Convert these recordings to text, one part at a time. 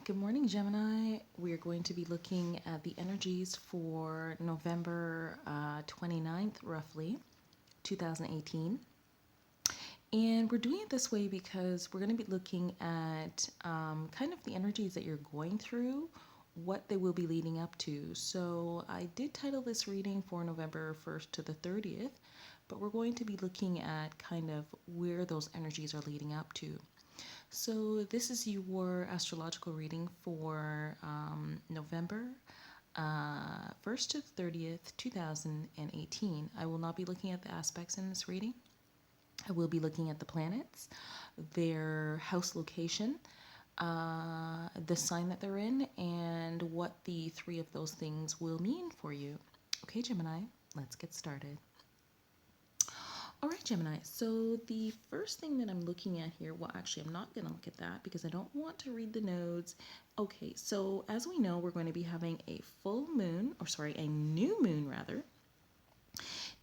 Good morning, Gemini. We are going to be looking at the energies for November 29th, roughly, 2018. And we're doing it this way because we're going to be looking at kind of the energies that you're going through, what they will be leading up to. So I did title this reading for November 1st to the 30th, but we're going to be looking at kind of where those energies are leading up to. So, this is your astrological reading for November 1st to 30th, 2018. I will not be looking at the aspects in this reading. I will be looking at the planets, their house location, the sign that they're in, and what the three of those things will mean for you. Okay, Gemini, let's get started. All right, Gemini. So the first thing that I'm looking at here, well, actually, I'm not going to look at that because I don't want to read the nodes. Okay, so as we know, we're going to be having a full moon, or sorry, a new moon rather,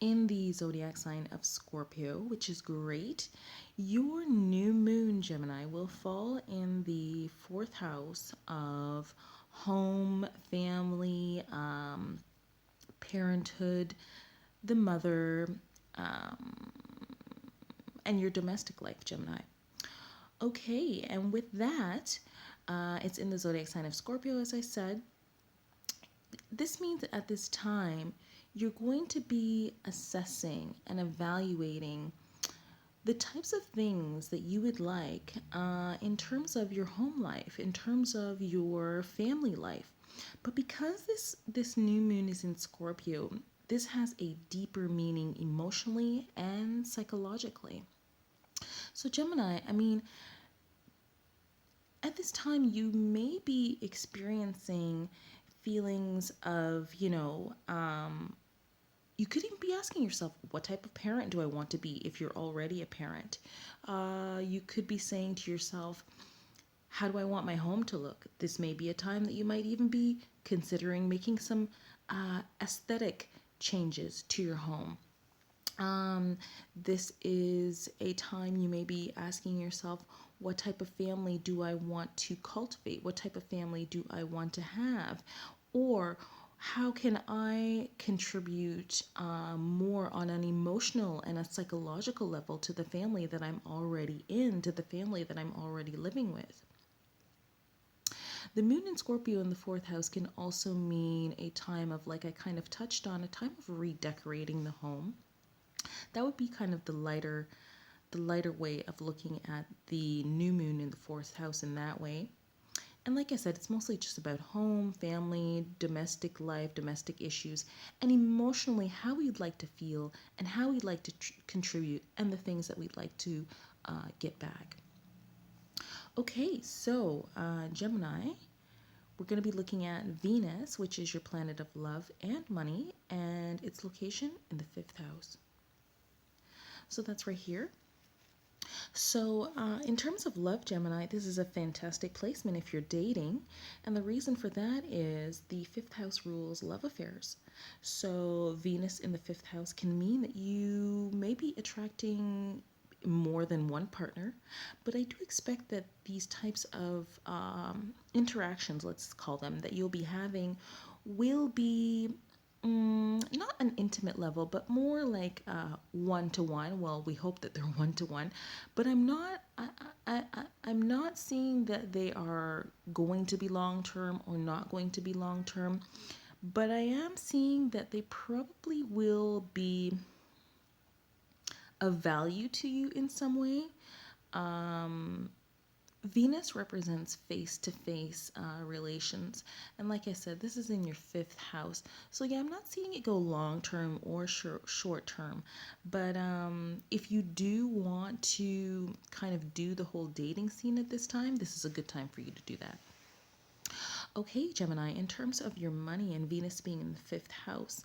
in the zodiac sign of Scorpio, which is great. Your new moon, Gemini, will fall in the fourth house of home, family, parenthood, the mother, um, and your domestic life, Gemini. Okay, and with that, it's in the zodiac sign of Scorpio, as I said. This means that at this time, you're going to be assessing and evaluating the types of things that you would like in terms of your home life, in terms of your family life. But because this new moon is in Scorpio, this has a deeper meaning emotionally and psychologically. So, Gemini, I mean, at this time, you may be experiencing feelings of, you could even be asking yourself, what type of parent do I want to be if you're already a parent? You could be saying to yourself, how do I want my home to look? This may be a time that you might even be considering making some aesthetic changes to your home. This is a time you may be asking yourself, what type of family do I want to cultivate? What type of family do I want to have? Or how can I contribute more on an emotional and a psychological level to the family that I'm already in, to the family that I'm already living with? The moon in Scorpio in the fourth house can also mean a time of, like I kind of touched on, a time of redecorating the home. That would be kind of the lighter way of looking at the new moon in the fourth house in that way. And like I said, it's mostly just about home, family, domestic life, domestic issues, and emotionally how we'd like to feel and how we'd like to contribute and the things that we'd like to get back. Okay, so Gemini, we're going to be looking at Venus, which is your planet of love and money, and its location in the fifth house. So that's right here. So, in terms of love, Gemini, this is a fantastic placement if you're dating. And the reason for that is the fifth house rules love affairs. So, Venus in the fifth house can mean that you may be attracting more than one partner, but I do expect that these types of interactions, let's call them, that you'll be having will be not an intimate level, but more like one to one. Well, we hope that they're one to one, but I'm not seeing that they are going to be long term or not going to be long term. But I am seeing that they probably will be of value to you in some way. Venus represents face to face relations. And like I said, this is in your fifth house. So, yeah, I'm not seeing it go long term or short term. But if you do want to kind of do the whole dating scene at this time, this is a good time for you to do that. Okay, Gemini, in terms of your money and Venus being in the fifth house,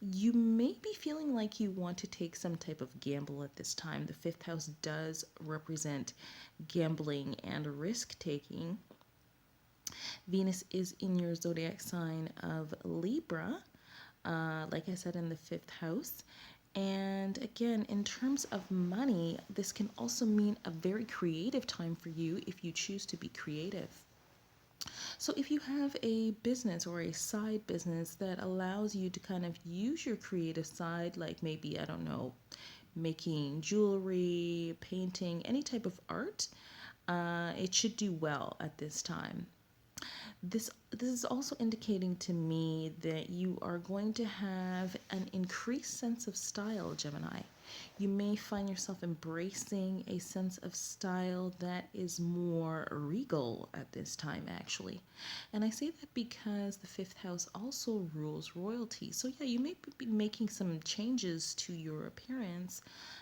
you may be feeling like you want to take some type of gamble at this time. The fifth house does represent gambling and risk taking. Venus is in your zodiac sign of Libra, like I said, in the fifth house. And again, in terms of money, this can also mean a very creative time for you if you choose to be creative. So if you have a business or a side business that allows you to kind of use your creative side, like maybe, I don't know, making jewelry, painting, any type of art, it should do well at this time. This is also indicating to me that you are going to have an increased sense of style, Gemini. You may find yourself embracing a sense of style that is more regal at this time, actually. And I say that because the fifth house also rules royalty. So, yeah, you may be making some changes to your appearance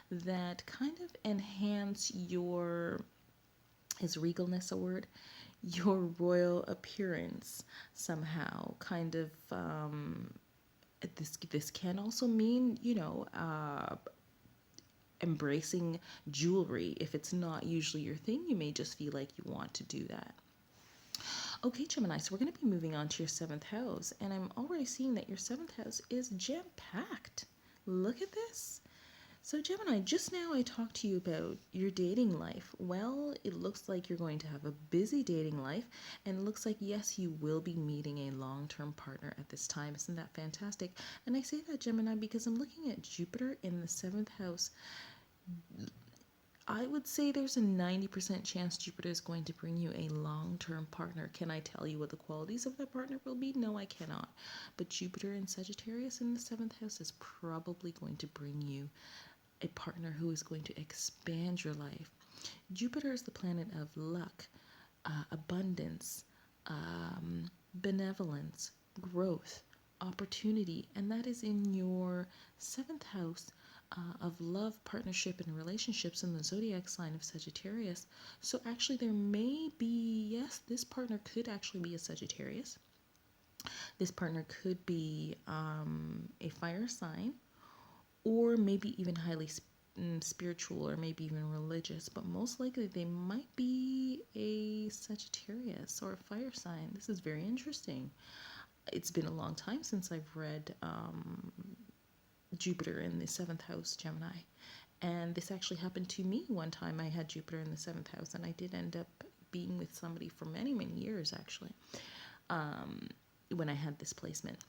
that kind of enhance your, is regalness a word? Your royal appearance somehow. Kind of, this can also mean, embracing jewelry. If it's not usually your thing, you may just feel like you want to do that. Okay, Gemini, so we're going to be moving on to your seventh house, and I'm already seeing that your seventh house is jam packed. Look at this. So, Gemini, just now I talked to you about your dating life. Well, it looks like you're going to have a busy dating life, and it looks like, yes, you will be meeting a long term partner at this time. Isn't that fantastic? And I say that, Gemini, because I'm looking at Jupiter in the seventh house. I would say there's a 90% chance Jupiter is going to bring you a long term partner. Can I tell you what the qualities of that partner will be? No, I cannot. But Jupiter in Sagittarius in the seventh house is probably going to bring you a partner who is going to expand your life. Jupiter is the planet of luck, abundance, benevolence, growth, opportunity, and that is in your seventh house of love, partnership, and relationships in the zodiac sign of Sagittarius. So, actually, there may be, yes, this partner could actually be a Sagittarius. This partner could be a fire sign, or maybe even highly spiritual, or maybe even religious, but most likely they might be a Sagittarius or a fire sign. This is very interesting. It's been a long time since I've read Jupiter in the seventh house, Gemini. And this actually happened to me one time. I had Jupiter in the seventh house, and I did end up being with somebody for many, many years, actually. When I had this placement.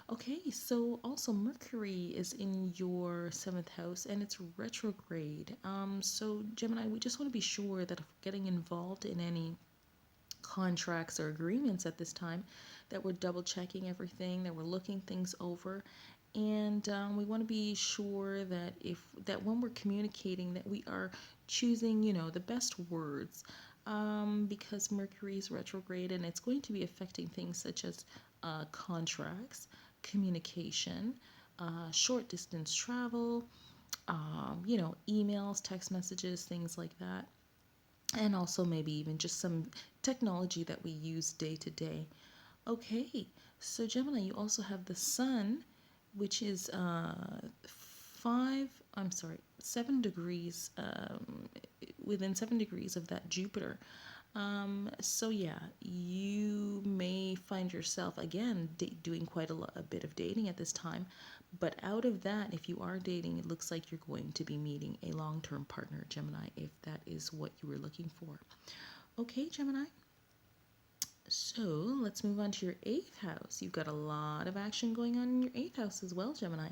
Okay, so also Mercury is in your seventh house and it's retrograde. So Gemini, we just want to be sure that if we're getting involved in any contracts or agreements at this time, that we're double checking everything, that we're looking things over, and we want to be sure that when we're communicating, that we are choosing, the best words, because Mercury is retrograde and it's going to be affecting things such as contracts, communication, short distance travel, emails, text messages, things like that. And also maybe even just some technology that we use day to day. Okay, so Gemini, you also have the Sun, which is 7 degrees, within 7 degrees of that Jupiter. So yeah, you may find yourself again doing quite a bit of dating at this time, but out of that, if you are dating, it looks like you're going to be meeting a long-term partner, Gemini, if that is what you were looking for. Okay, Gemini. So let's move on to your eighth house. You've got a lot of action going on in your eighth house as well, Gemini.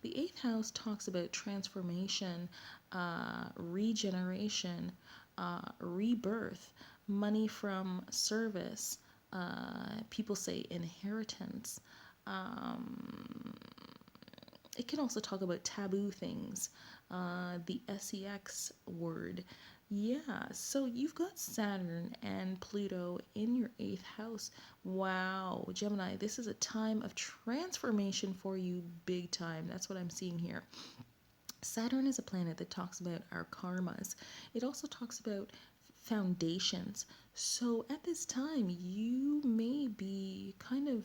The eighth house talks about transformation, regeneration, rebirth, money from service. People say inheritance. It can also talk about taboo things, the sex word. Yeah, so you've got Saturn and Pluto in your eighth house. Wow, Gemini, this is a time of transformation for you, big time. That's what I'm seeing here. Saturn is a planet that talks about our karmas. It also talks about foundations. So at this time, you may be kind of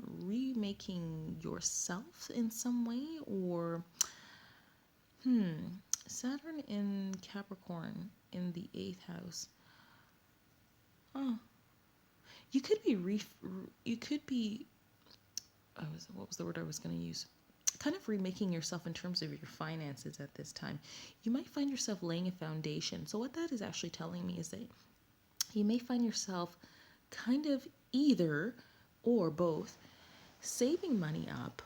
remaking yourself in some way, or Saturn in Capricorn in the eighth house. Oh, you could be you could be. What was the word I was going to use? Kind of remaking yourself in terms of your finances at this time. You might find yourself laying a foundation. So what that is actually telling me is that you may find yourself kind of either or both saving money up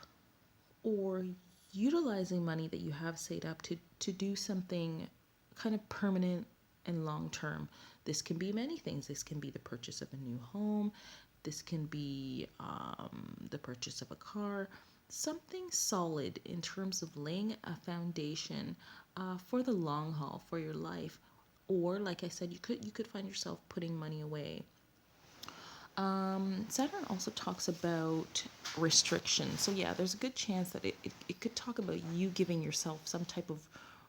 or utilizing money that you have saved up to do something kind of permanent and long term. This can be many things. This can be the purchase of a new home. This can be the purchase of a car. Something solid in terms of laying a foundation for the long haul for your life. Or, like I said, you could find yourself putting money away. Saturn also talks about restrictions. So, yeah, there's a good chance that it could talk about you giving yourself some type of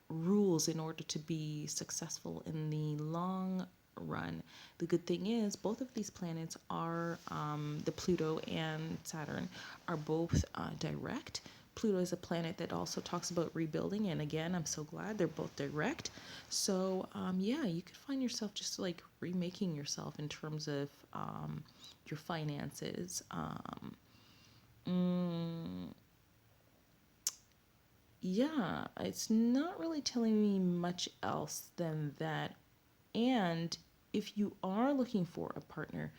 rules in order to be successful in the long run. The good thing is, both of these planets are, the Pluto and Saturn, are both direct. Pluto is a planet that also talks about rebuilding, and again, I'm so glad they're both direct. So, yeah, you could find yourself just like remaking yourself in terms of your finances. Mm, yeah, it's not really telling me much else than that. And if you are looking for a partner,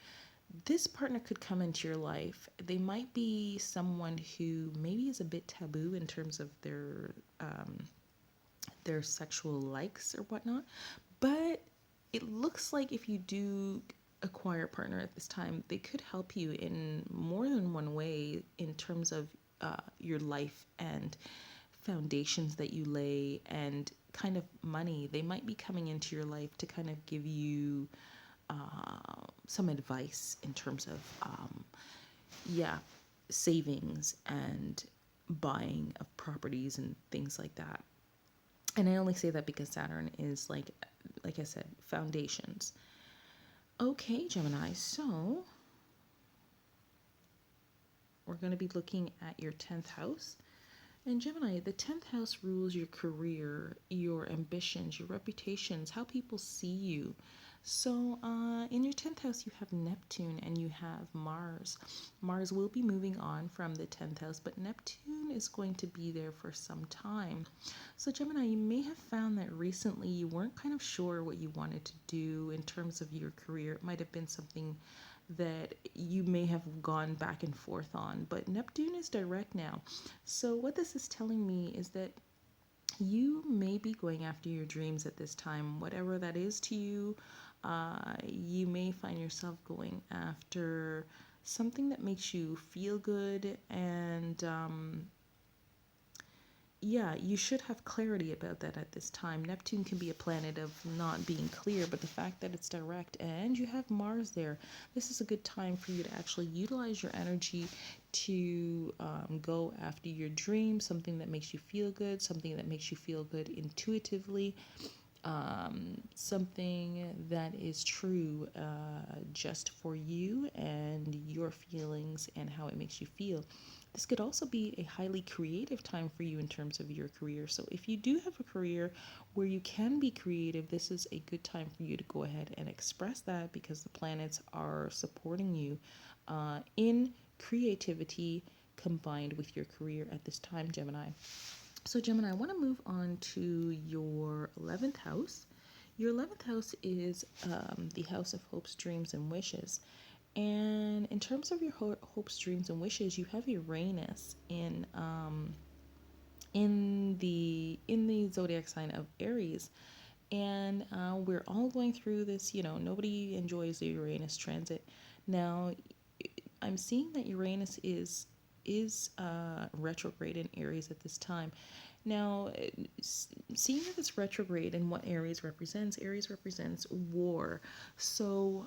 this partner could come into your life. They might be someone who maybe is a bit taboo in terms of their sexual likes or whatnot, but it looks like if you do acquire a partner at this time, they could help you in more than one way in terms of your life and foundations that you lay and kind of money. They might be coming into your life to kind of give you some advice in terms of, yeah, savings and buying of properties and things like that. And I only say that because Saturn is like I said, foundations. Okay, Gemini. So we're going to be looking at your 10th house. And Gemini, the 10th house rules your career, your ambitions, your reputations, how people see you. So, in your 10th house, you have Neptune and you have Mars. Mars will be moving on from the 10th house, but Neptune is going to be there for some time. So, Gemini, you may have found that recently you weren't kind of sure what you wanted to do in terms of your career. It might have been something that you may have gone back and forth on, but Neptune is direct now. So, what this is telling me is that you may be going after your dreams at this time, whatever that is to you. You may find yourself going after something that makes you feel good and yeah, you should have clarity about that at this time. Neptune can be a planet of not being clear, but the fact that it's direct and you have Mars there, this is a good time for you to actually utilize your energy to go after your dream, something that makes you feel good, something that makes you feel good intuitively, something that is true just for you and your feelings and how it makes you feel. This could also be a highly creative time for you in terms of your career. So, if you do have a career where you can be creative, this is a good time for you to go ahead and express that because the planets are supporting you in creativity combined with your career at this time, Gemini. So, Gemini, I want to move on to your 11th house. Your 11th house is the house of hopes, dreams, and wishes. And in terms of your hopes, dreams, and wishes, you have Uranus in the zodiac sign of Aries, and we're all going through this. Nobody enjoys the Uranus transit. Now, I'm seeing that Uranus is retrograde in Aries at this time. Now, seeing that it's retrograde and what Aries represents war. So,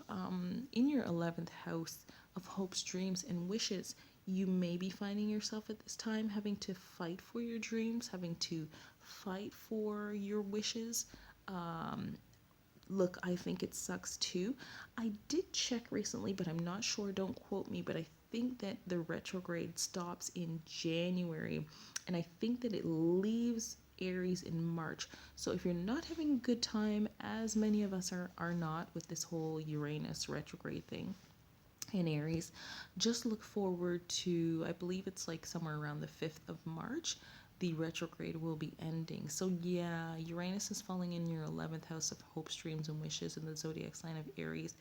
in your 11th house of hopes, dreams, and wishes, you may be finding yourself at this time having to fight for your dreams, having to fight for your wishes. Um, Look, I think it sucks too. I did check recently, but I'm not sure. Don't quote me, but I think that the retrograde stops in January, and I think that it leaves Aries in March. So if you're not having a good time, as many of us are not with this whole Uranus retrograde thing in Aries, just look forward to, I believe it's like somewhere around the 5th of March, the retrograde will be ending. So, yeah, Uranus is falling in your 11th house of hopes, dreams, and wishes in the zodiac sign of Aries.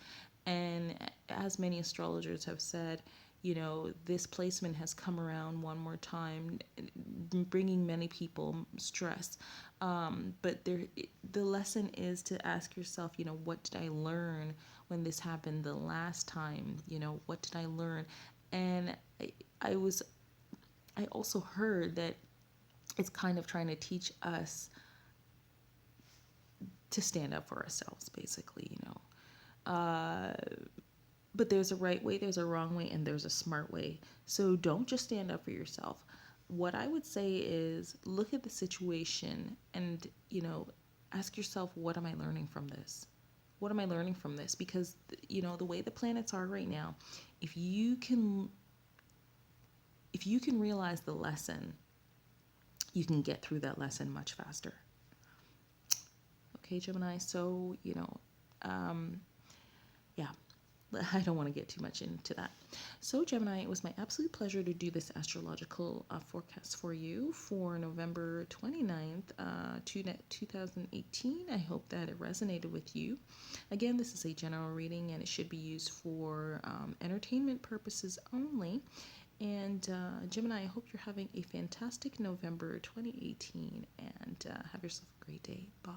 And as many astrologers have said, this placement has come around one more time, bringing many people stress. But the lesson is to ask yourself, what did I learn when this happened the last time? What did I learn? And I was, I also heard that it's kind of trying to teach us to stand up for ourselves, basically, but there's a right way, there's a wrong way, and there's a smart way. So don't just stand up for yourself. What I would say is look at the situation and, ask yourself, what am I learning from this? What am I learning from this? Because, the way the planets are right now, if you can realize the lesson, you can get through that lesson much faster. Okay, Gemini. So, yeah, I don't want to get too much into that. So, Gemini, it was my absolute pleasure to do this astrological forecast for you for November 29th, 2018. I hope that it resonated with you. Again, this is a general reading and it should be used for entertainment purposes only. And Gemini, I hope you're having a fantastic November 2018 and have yourself a great day. Bye.